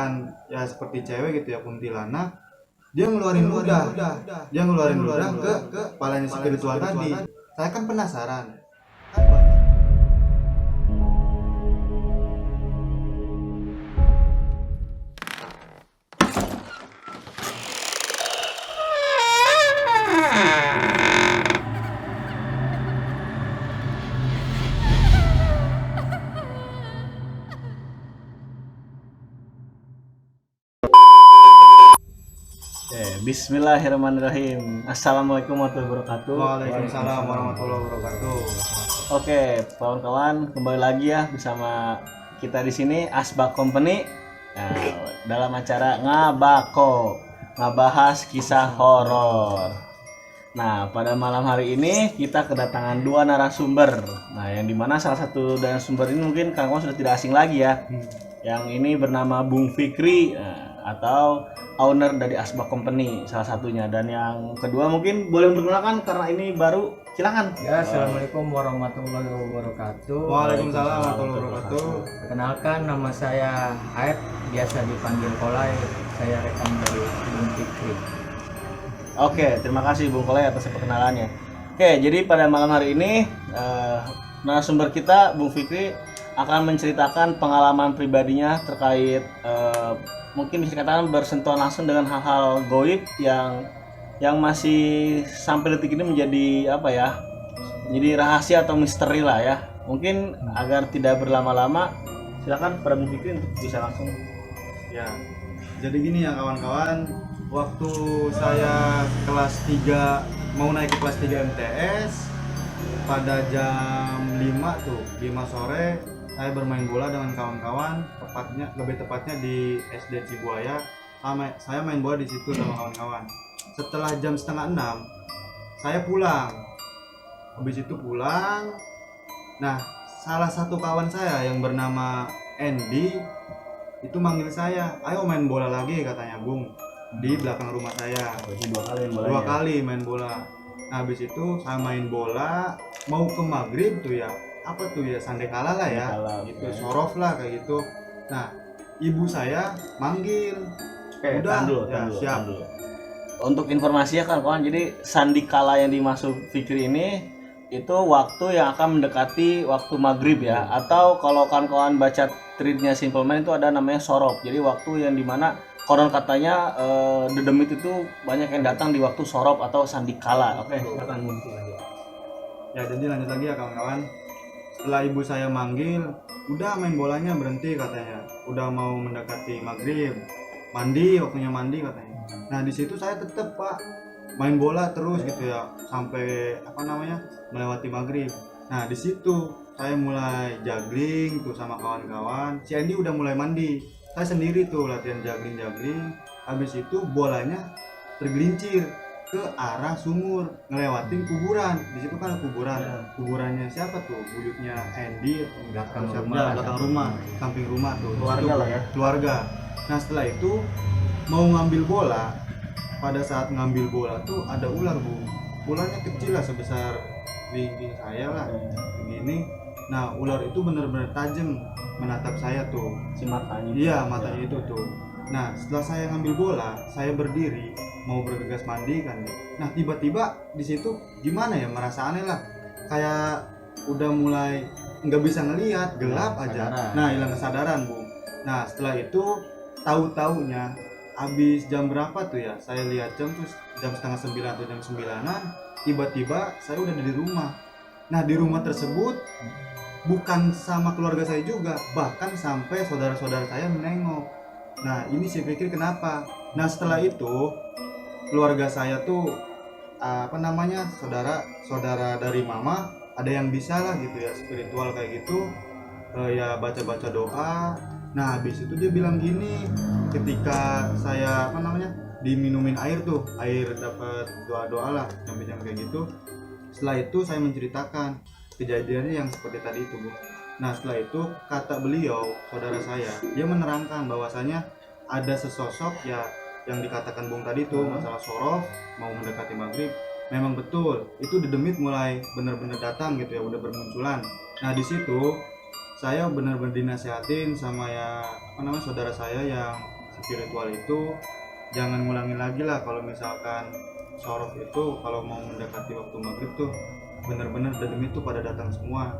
misalkan ya seperti cewek gitu ya, kuntilanak, dia ngeluarin ludah ke kepalanya spiritual tadi. Saya kan penasaran. Bismillahirrahmanirrahim. Assalamualaikum warahmatullahi wabarakatuh. Waalaikumsalam warahmatullahi wabarakatuh. Oke, kawan-kawan, kembali lagi ya bersama kita di sini Asbak Company. Nah, dalam acara Ngabako, ngabahas kisah horor. Nah, pada malam hari ini kita kedatangan dua narasumber. Nah, yang dimana salah satu narasumber ini mungkin kawan-kawan sudah tidak asing lagi ya. Yang ini bernama Bung Fikri atau owner dari Asbak Company salah satunya, dan yang kedua mungkin boleh memperkenalkan karena ini baru, silakan. Ya, assalamualaikum warahmatullahi wabarakatuh. Waalaikumsalam warahmatullahi wabarakatuh. Perkenalkan, nama saya Aep, biasa dipanggil Kolai. Saya rekan dari Bung Fikri. Oke, terima kasih Bung Kolai atas perkenalannya. Oke, jadi pada malam hari ini narasumber kita Bung Fikri akan menceritakan pengalaman pribadinya terkait mungkin bisa dikatakan bersentuhan langsung dengan hal-hal goib yang masih sampai detik ini menjadi apa ya? Jadi rahasia atau misteri lah ya. Mungkin agar tidak berlama-lama, silakan pada Bung Fikri untuk bisa langsung. Ya. Jadi gini ya kawan-kawan, waktu saya kelas 3 mau naik ke kelas 3 MTS pada jam 5 sore saya bermain bola dengan kawan-kawan, lebih tepatnya di SD Cibuaya. Saya main bola di situ sama kawan-kawan. Setelah jam 5:30 saya pulang. Habis itu pulang. Nah, salah satu kawan saya yang bernama Andy itu manggil saya, "Ayo main bola lagi," katanya, Bung, di belakang rumah saya. Dua kali main bola. Nah, habis itu saya main bola mau ke maghrib tuh ya, apa tuh ya, sandekala lah ya, gitu, sorof lah kayak gitu. Nah, ibu saya manggil. Oke, Udah, tahan siap. dulu. Untuk informasi ya kawan-kawan, jadi sandikala yang dimaksud Fikri ini itu waktu yang akan mendekati waktu maghrib ya, atau kalau kawan-kawan baca treatnya Simpleman itu ada namanya sorop. Jadi waktu yang dimana konon katanya dedemit itu banyak yang datang di waktu sorop atau sandikala. Oke, silakan Bung. Ya, jadi lanjut lagi ya kawan-kawan. Setelah ibu saya manggil, udah main bolanya berhenti katanya. Udah mau mendekati maghrib. Waktunya mandi katanya. Nah, di situ saya tetap, Pak, main bola terus gitu ya sampai melewati maghrib. Nah, di situ saya mulai juggling tuh sama kawan-kawan. Si Andy udah mulai mandi. Saya sendiri tuh latihan juggling. Habis itu bolanya tergelincir ke arah sumur, ngelewatin kuburan. Di situ kan kuburan. Ya. Kuburannya siapa tuh? Buyutnya Andy, belakang rumah, samping rumah tuh. Keluarga lah ya. Keluarga. Nah, setelah itu mau ngambil bola. Pada saat ngambil bola tuh ada ular, Bu. Ularnya kecil lah, sebesar wingking saya lah, begini. Nah, ular itu benar-benar tajam menatap saya tuh. Si matanya. Iya, matanya itu tuh. Nah, setelah saya ngambil bola, saya berdiri mau bergegas mandi kan. Nah, tiba-tiba di situ gimana ya, merasa aneh lah. Kayak udah mulai nggak bisa ngelihat, gelap aja. Nah, hilang kesadaran, Bu. Nah, setelah itu tahu-taunya habis jam berapa tuh ya, saya lihat jam tuh jam 8:30 atau jam 9-an, tiba-tiba saya udah di rumah. Nah, di rumah tersebut bukan sama keluarga saya juga, bahkan sampai saudara-saudara saya menengok. Nah, ini saya pikir kenapa. Nah, setelah itu keluarga saya tuh saudara dari mama ada yang bisa lah gitu ya, spiritual kayak gitu, ya baca-baca doa. Nah, habis itu dia bilang gini, ketika saya diminumin air dapat doa-doa lah, sampai kayak gitu. Setelah itu saya menceritakan kejadiannya yang seperti tadi itu, Bu. Nah, setelah itu kata beliau, saudara saya, dia menerangkan bahwasanya ada sesosok ya yang dikatakan Bung tadi tuh, masalah sorof mau mendekati maghrib. Memang betul, itu dedemit mulai benar-benar datang gitu ya, udah bermunculan. Nah, di situ saya benar-benar dinasihatin sama saudara saya yang spiritual itu jangan ngulangin lagi lah. Kalau misalkan sorok itu kalau mau mendekati waktu maghrib tuh bener-bener demi itu pada datang semua.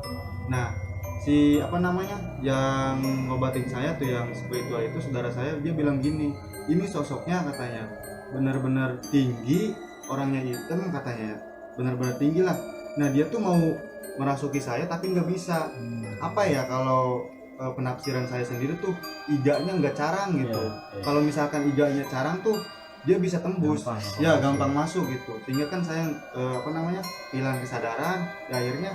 Nah si apa namanya yang ngobatin saya tuh yang spiritual itu saudara saya, dia bilang gini, ini sosoknya katanya bener-bener tinggi, orangnya hitam katanya ya, bener-bener tinggi lah. Nah dia tuh mau merasuki saya tapi nggak bisa. Apa ya, kalau penafsiran saya sendiri tuh iganya nggak carang gitu. Kalau misalkan iganya carang tuh dia bisa tembus, gampang masuk gitu. Sehingga kan saya apa namanya hilang kesadaran, ya akhirnya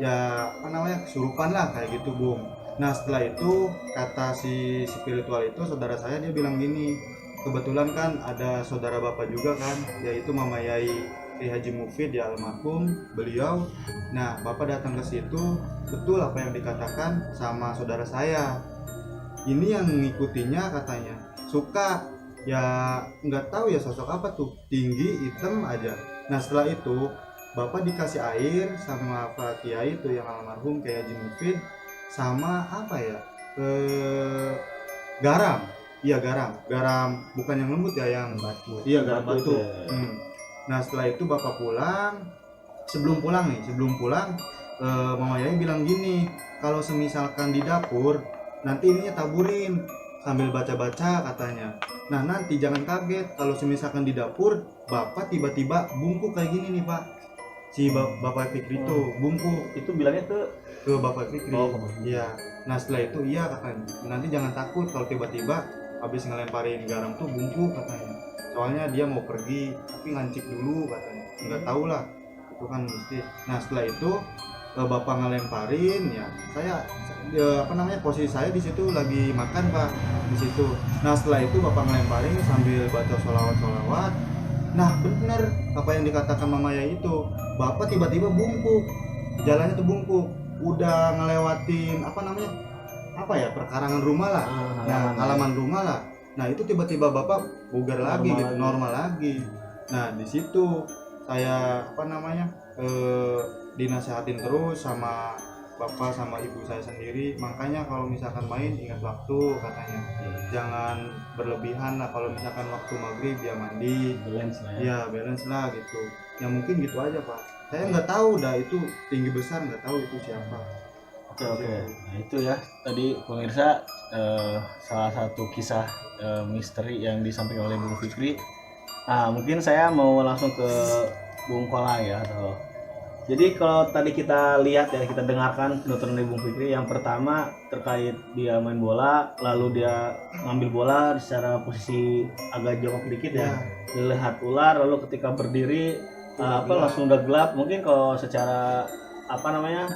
ya apa namanya kesurupan lah kayak gitu Bung. Nah setelah itu kata si spiritual itu saudara saya, dia bilang gini, kebetulan kan ada saudara bapak juga kan, yaitu Mama Yai Haji Mufid ya almarhum beliau. Nah bapak datang ke situ, betul apa yang dikatakan sama saudara saya. Ini yang ngikutinya katanya suka ya nggak tahu ya sosok apa tuh, tinggi hitam aja. Nah setelah itu bapak dikasih air sama Pak Kiai itu yang almarhum kayak Haji Mufid, sama apa ya garam. Iya garam bukan yang lembut ya, yang batu. Iya garam batu. Ya. Nah setelah itu bapak pulang, sebelum pulang Mama Yai bilang gini, kalau semisalkan di dapur nanti ininya taburin sambil baca-baca katanya. Nah nanti jangan kaget kalau semisalkan di dapur bapak tiba-tiba bungkuk kayak gini nih Pak. Si Bapak Fikri itu bungkuk, Itu bilangnya ke Bapak Fikri. Iya. Nah setelah itu iya katanya, nanti jangan takut kalau tiba-tiba habis ngelemparin garam tuh bungkuk katanya. Soalnya dia mau pergi tapi ngancik dulu katanya. Nggak tahu lah, itu kan mistis. Nah setelah itu bapak ngelemparin ya, saya apa namanya posisi saya di situ lagi makan Pak di situ. Nah setelah itu bapak ngelemparin sambil baca sholawat. Nah bener apa yang dikatakan Mama Yai itu, bapak tiba-tiba bungkuk, jalannya tuh bungkuk, udah ngelewatin apa namanya perkarangan rumah lah, halaman rumah lah. Nah itu tiba-tiba bapak bugar lagi gitu, normal lagi. Nah di situ saya apa namanya dinasehatin terus sama bapak sama ibu saya sendiri, makanya kalau misalkan main ingat waktu katanya, jangan berlebihan lah. Kalau misalkan waktu maghrib ya mandi, balance lah ya. ya balance lah gitu. Ya mungkin gitu aja Pak, saya nggak tahu dah itu tinggi besar, nggak tahu itu siapa. Oke. Nah itu ya tadi pemirsa salah satu kisah misteri yang disampaikan oleh Bung Fikri. Nah mungkin saya mau langsung ke Bung Kolai ya. Jadi kalau tadi kita lihat ya, kita dengarkan penuturan dari Bung Fikri, yang pertama terkait dia main bola, lalu dia ngambil bola secara posisi agak jongkok dikit ya, dilihat ular, lalu ketika berdiri langsung udah gelap. Mungkin kalau secara apa namanya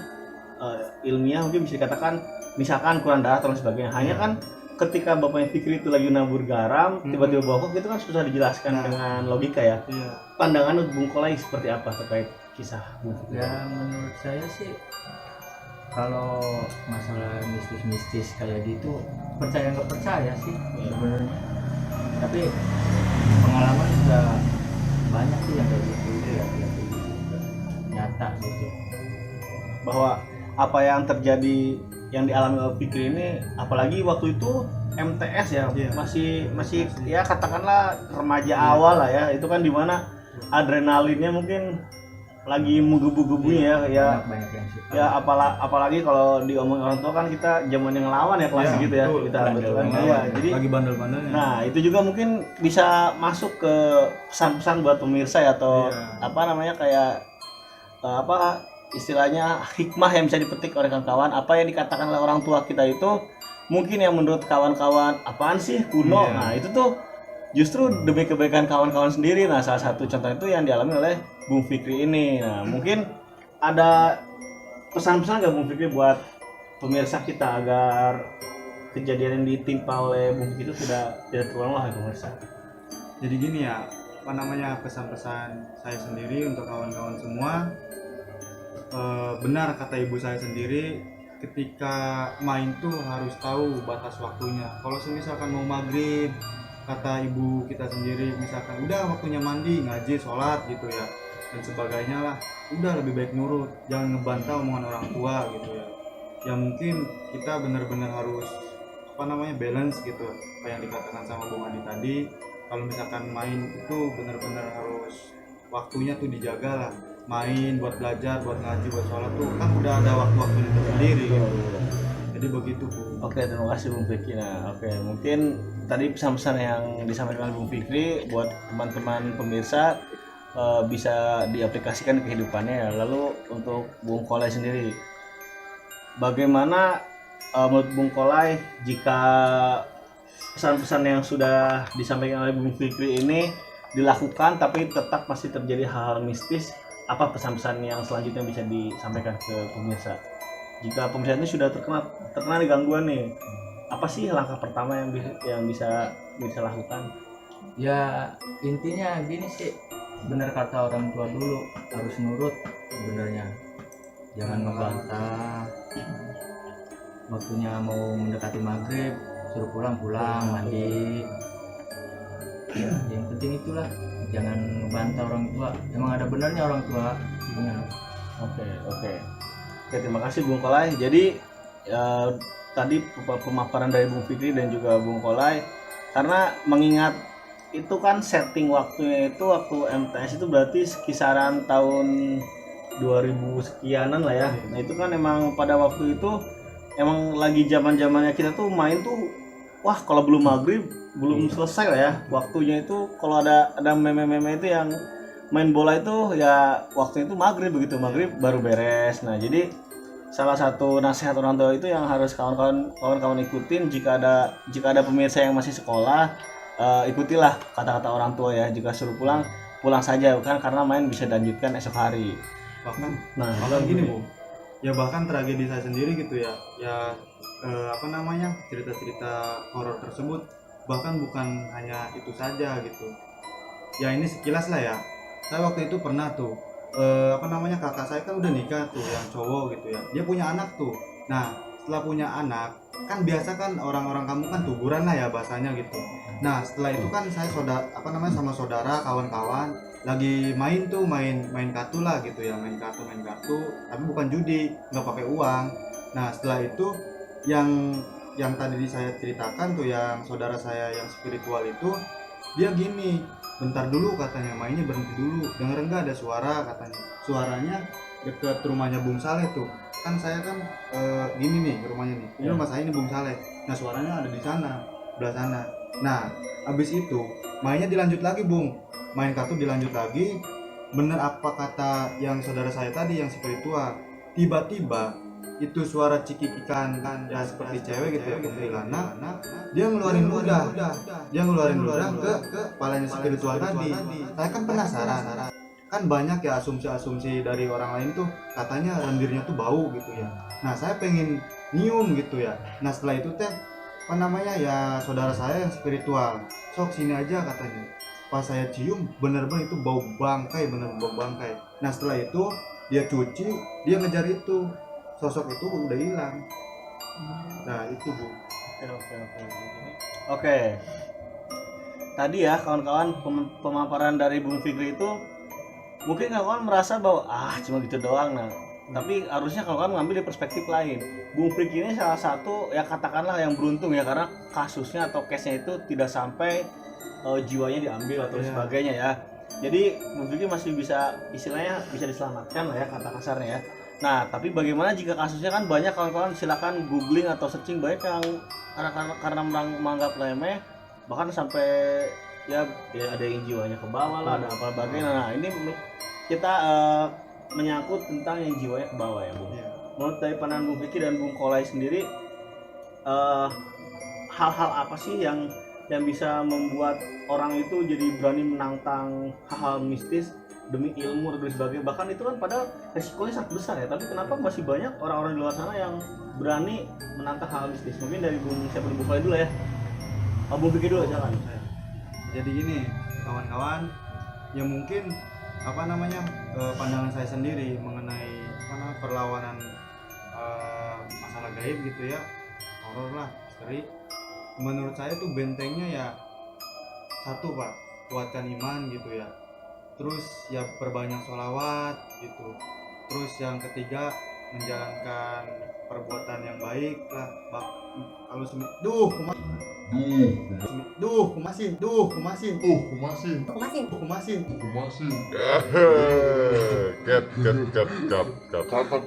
ilmiah mungkin bisa dikatakan misalkan kurang darah atau sebagainya. Hanya kan ketika bapaknya Fikri itu lagi nabur garam, tiba-tiba bokok, itu kan susah dijelaskan dengan logika ya. Pandangan Bung Kolai seperti apa terkait kisah Bung Fikri? Ya menurut saya sih kalau masalah mistis-mistis kayak gitu percaya nggak percaya sih sebenarnya. Tapi pengalaman juga banyak sih yang kayak gitu ya, nyata gitu. Bahwa apa yang terjadi yang dialami oleh Fikri ini, apalagi waktu itu MTS ya, masih ya katakanlah remaja awal lah ya, itu kan dimana adrenalinnya mungkin lagi menggebu-gebunya ya banyak yang suka. Ya apalagi kalau diomongin orang tua kan kita zaman yang ngelawan ya kelas gitu ya, kita kan ya, jadi lagi bandel-bandelnya. Nah itu juga mungkin bisa masuk ke pesan-pesan buat pemirsa ya, atau apa namanya kayak istilahnya hikmah yang bisa dipetik oleh kawan-kawan. Apa yang dikatakan oleh orang tua kita itu mungkin yang menurut kawan-kawan apaan sih kuno. Nah itu tuh justru demi kebaikan kawan-kawan sendiri. Nah salah satu contoh itu yang dialami oleh Bung Fikri ini. Nah mungkin ada pesan-pesan nggak Bung Fikri buat pemirsa kita agar kejadian yang ditimpa oleh Bung Fikri itu tidak terulang lah pemirsa? Jadi gini ya, apa namanya pesan-pesan saya sendiri untuk kawan-kawan semua. Benar kata ibu saya sendiri, ketika main tuh harus tahu batas waktunya. Kalau misalkan mau maghrib, kata ibu kita sendiri, misalkan udah waktunya mandi, ngaji, sholat gitu ya, dan sebagainya lah, udah lebih baik nurut, jangan ngebantah omongan orang tua gitu ya. Ya mungkin kita benar-benar harus balance gitu, apa yang dikatakan sama Bung Adi tadi. Kalau misalkan main itu benar-benar harus waktunya tuh dijaga lah. Main buat belajar, buat ngaji, buat sholat tuh kan udah ada waktu-waktunya tersendiri gitu. Jadi begitu Bu. Oke, terima kasih Bung Fikri. Nah, oke, mungkin tadi pesan-pesan yang disampaikan Bung Fikri buat teman-teman pemirsa bisa diaplikasikan ke kehidupannya ya. Lalu untuk Bung Kolai sendiri, bagaimana menurut Bung Kolai jika pesan-pesan yang sudah disampaikan oleh Bung Fikri ini dilakukan tapi tetap masih terjadi hal-hal mistis, apa pesan-pesan yang selanjutnya bisa disampaikan ke pemirsa? Jika pemirsa ini sudah terkena gangguan nih, apa sih langkah pertama yang bisa lakukan? Ya intinya gini sih, benar kata orang tua dulu, harus nurut sebenarnya, jangan ngebantah. Waktunya mau mendekati maghrib suruh pulang mandi. Ya, yang penting itulah, jangan ngebantah orang tua, emang ada benarnya orang tua. Oke, terima kasih Bung Kolai. Jadi tadi pemaparan dari Bung Fikri dan juga Bung Kolai, karena mengingat itu kan setting waktunya itu waktu MTS itu berarti kisaran tahun 2000 sekianan lah ya. Nah itu kan emang pada waktu itu emang lagi zamannya kita tuh main tuh, wah kalau belum maghrib belum selesai lah ya waktunya itu. Kalau ada meme-meme itu yang main bola itu ya waktunya itu maghrib, begitu maghrib baru beres. Nah jadi salah satu nasihat orang tua itu yang harus kawan-kawan ikutin. Jika ada pemirsa yang masih sekolah, ikutilah kata-kata orang tua ya. Jika suruh pulang saja, kan karena main bisa dilanjutkan esok hari. Bahkan gini Bu, ya bahkan tragedi saya sendiri gitu ya cerita-cerita horor tersebut bahkan bukan hanya itu saja gitu ya. Ini sekilas lah ya, saya waktu itu pernah tuh kakak saya kan udah nikah tuh, yang cowok gitu ya, dia punya anak tuh. Nah setelah punya anak kan biasa kan orang-orang kamu kan tuguran lah ya bahasanya gitu. Nah setelah itu kan saya sama saudara kawan-kawan lagi main kartu lah gitu ya, main kartu tapi bukan judi, nggak pakai uang. Nah setelah itu yang tadi saya ceritakan tuh, yang saudara saya yang spiritual itu, dia gini, bentar dulu katanya, mainnya berhenti dulu, denger enggak ada suara katanya. Suaranya deket rumahnya Bung Saleh tuh, kan saya kan gini nih rumahnya nih, ini rumah saya ini Bung Saleh. Nah suaranya ada di sana, belah sana. Nah abis itu mainnya dilanjut lagi Bung, main kartu dilanjut lagi. Bener apa kata yang saudara saya tadi yang spiritual, tiba-tiba itu suara cikikikan kan ya, seperti cewek gitu ya, kuntilanak. Dia ngeluarin ludah ke kepalanya spiritual tadi. Saya kan penasaran, kan banyak ya asumsi dari orang lain tuh, katanya lendirnya tuh bau gitu ya. Nah saya pengen nyium gitu ya. Nah setelah itu ya saudara saya yang spiritual, sok sini aja katanya. Pas saya cium bener-bener itu bau bangkai, Nah setelah itu dia cuci, dia ngejar itu, sosok itu udah hilang. Nah itu Bu. Oke. Tadi ya kawan-kawan, pemaparan dari Bung Fikri itu mungkin kawan merasa bahwa cuma gitu doang. Nah tapi harusnya kawan ngambil di perspektif lain. Bung Fikri ini salah satu ya katakanlah yang beruntung ya, karena kasusnya atau case-nya itu tidak sampai jiwanya diambil atau sebagainya ya. Jadi Bung Fikri masih bisa, istilahnya bisa diselamatkan lah ya, kata kasarnya ya. Nah tapi bagaimana jika kasusnya kan banyak, kawan-kawan silakan googling atau searching, banyak yang karena menganggap remeh bahkan sampai ya ada yang jiwanya ke bawah lah, ada apa bagainya. Nah ini kita menyangkut tentang yang jiwanya ke bawah ya Bung. Menurut dari pandangan Bung Fikri dan Bung Kolai sendiri, hal-hal apa sih yang bisa membuat orang itu jadi berani menantang hal-hal mistis demi ilmu dan sebagainya? Bahkan itu kan padahal resikonya sangat besar ya, tapi kenapa masih banyak orang-orang di luar sana yang berani menantang hal mistis? Mungkin dari Bung Kolai dulu ya. Bung Fikri dulu, jangan. Jadi gini kawan-kawan, yang mungkin pandangan saya sendiri mengenai perlawanan masalah gaib gitu ya, horor lah, misteri. Menurut saya tuh bentengnya ya satu Pak, kuatkan iman gitu ya. Terus ya perbanyak sholawat gitu. Terus yang ketiga menjalankan perbuatan yang baik lah, Kalau semi duh kumasin Cut.